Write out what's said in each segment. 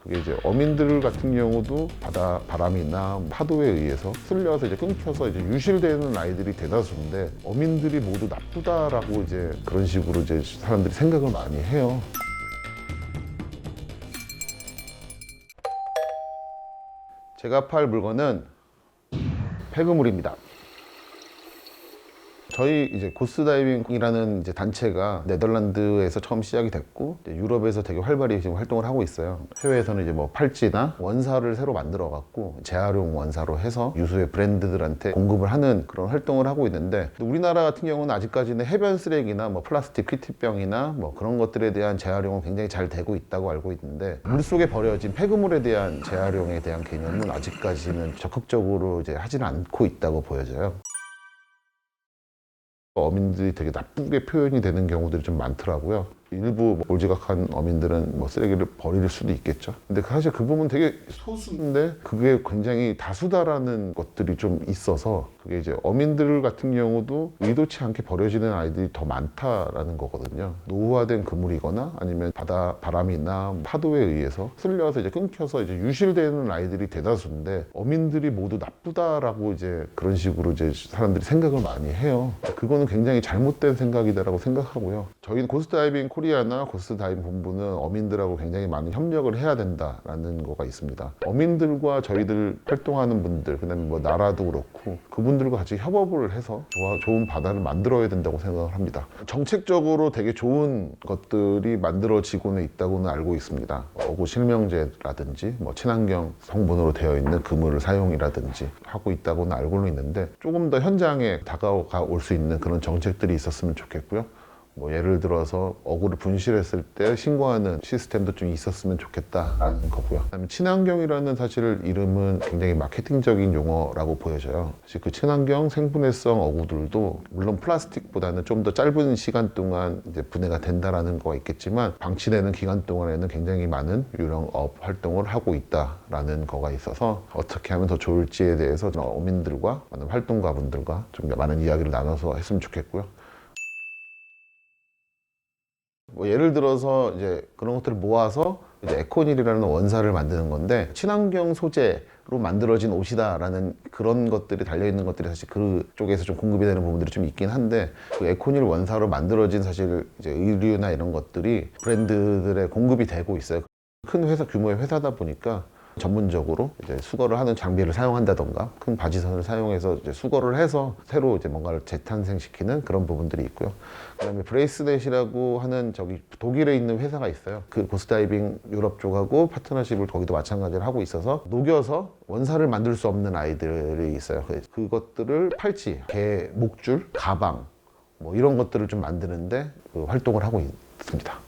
그게 이제 어민들 같은 경우도 바람이나 파도에 의해서 쓸려서 이제 끊겨서 이제 유실되는 아이들이 대다수인데, 어민들이 모두 나쁘다라고 이제 그런 식으로 이제 사람들이 생각을 많이 해요. 제가 팔 물건은 폐그물입니다. 저희 이제 고스다이빙이라는 이제 단체가 네덜란드에서 처음 시작이 됐고, 이제 유럽에서 되게 활발히 지금 활동을 하고 있어요. 해외에서는 이제 뭐 팔찌나 원사를 새로 만들어 갖고 재활용 원사로 해서 유수의 브랜드들한테 공급을 하는 그런 활동을 하고 있는데, 우리나라 같은 경우는 아직까지는 해변 쓰레기나 뭐 플라스틱 PET병이나 뭐 그런 것들에 대한 재활용은 굉장히 잘 되고 있다고 알고 있는데, 물속에 버려진 폐그물에 대한 재활용에 대한 개념은 아직까지는 적극적으로 이제 하지는 않고 있다고 보여져요. 어민들이 되게 나쁘게 표현이 되는 경우들이 좀 많더라고요. 일부 몰지각한 어민들은 뭐 쓰레기를 버릴 수도 있겠죠. 근데 사실 그 부분 되게 소수인데 그게 굉장히 다수다라는 것들이 좀 있어서, 그게 이제 어민들 같은 경우도 의도치 않게 버려지는 아이들이 더 많다라는 거거든요. 노후화된 그물이거나 아니면 바람이나 파도에 의해서 쓸려서 이제 끊겨서 이제 유실되는 아이들이 대다수인데, 어민들이 모두 나쁘다라고 이제 그런 식으로 이제 사람들이 생각을 많이 해요. 그거는 굉장히 잘못된 생각이다라고 생각하고요. 저희는 고스다이빙 코리아나 고스다이빙 본부는 어민들하고 굉장히 많은 협력을 해야 된다라는 거가 있습니다. 어민들과 저희들 활동하는 분들, 그다음에 뭐 나라도 그렇고 그분들과 같이 협업을 해서 좋은 바다를 만들어야 된다고 생각을 합니다. 정책적으로 되게 좋은 것들이 만들어지고는 있다고는 알고 있습니다. 어구 실명제라든지 뭐 친환경 성분으로 되어 있는 그물을 사용이라든지 하고 있다고는 알고는 있는데, 조금 더 현장에 다가가 올 수 있는 그런 정책들이 있었으면 좋겠고요. 뭐 예를 들어서 어구를 분실했을 때 신고하는 시스템도 좀 있었으면 좋겠다라는 거고요. 그다음에 친환경이라는 사실 이름은 굉장히 마케팅적인 용어라고 보여져요. 사실 그 친환경 생분해성 어구들도 물론 플라스틱보다는 좀 더 짧은 시간 동안 이제 분해가 된다라는 거가 있겠지만, 방치되는 기간 동안에는 굉장히 많은 유령업 활동을 하고 있다라는 거가 있어서, 어떻게 하면 더 좋을지에 대해서 어민들과 많은 활동가분들과 좀 많은 이야기를 나눠서 했으면 좋겠고요. 뭐 예를 들어서 이제 그런 것들을 모아서 이제 에코닐이라는 원사를 만드는 건데, 친환경 소재로 만들어진 옷이다라는 그런 것들이 달려있는 것들이 사실 그쪽에서 좀 공급이 되는 부분들이 좀 있긴 한데, 그 에코닐 원사로 만들어진 사실 이제 의류나 이런 것들이 브랜드들에 공급이 되고 있어요. 큰 회사, 규모의 회사다 보니까 전문적으로 이제 수거를 하는 장비를 사용한다던가 큰 바지선을 사용해서 이제 수거를 해서 새로 이제 뭔가를 재탄생시키는 그런 부분들이 있고요. 그다음에 브레이스넷이라고 하는 저기 독일에 있는 회사가 있어요. 그 고스다이빙 유럽 쪽하고 파트너십을 거기도 마찬가지로 하고 있어서, 녹여서 원사를 만들 수 없는 아이들이 있어요. 그것들을 팔찌, 개, 목줄, 가방 뭐 이런 것들을 좀 만드는데 그 활동을 하고 있습니다.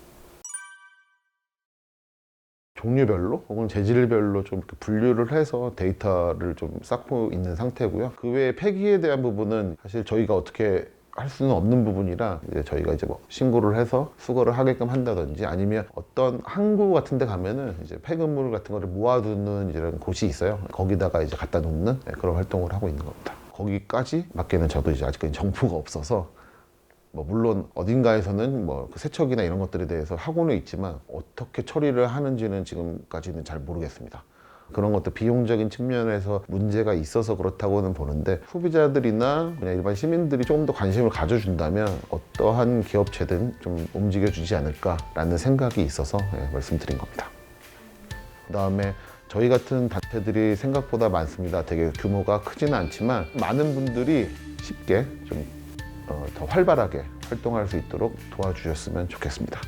종류별로 혹은 재질별로 좀 이렇게 분류를 해서 데이터를 좀 쌓고 있는 상태고요. 그 외에 폐기에 대한 부분은 사실 저희가 어떻게 할 수는 없는 부분이라, 이제 저희가 이제 뭐 신고를 해서 수거를 하게끔 한다든지, 아니면 어떤 항구 같은 데 가면은 이제 폐기물 같은 거를 모아두는 이런 곳이 있어요. 거기다가 이제 갖다 놓는 그런 활동을 하고 있는 겁니다. 거기까지 밖에는 저도 이제 아직까지 정보가 없어서, 뭐 물론 어딘가에서는 뭐 그 세척이나 이런 것들에 대해서 하고는 있지만 어떻게 처리를 하는지는 지금까지는 잘 모르겠습니다. 그런 것도 비용적인 측면에서 문제가 있어서 그렇다고는 보는데, 소비자들이나 그냥 일반 시민들이 조금 더 관심을 가져준다면 어떠한 기업체든 좀 움직여주지 않을까라는 생각이 있어서 말씀드린 겁니다. 그 다음에 저희 같은 단체들이 생각보다 많습니다. 되게 규모가 크지는 않지만 많은 분들이 쉽게 좀 더 활발하게 활동할 수 있도록 도와주셨으면 좋겠습니다.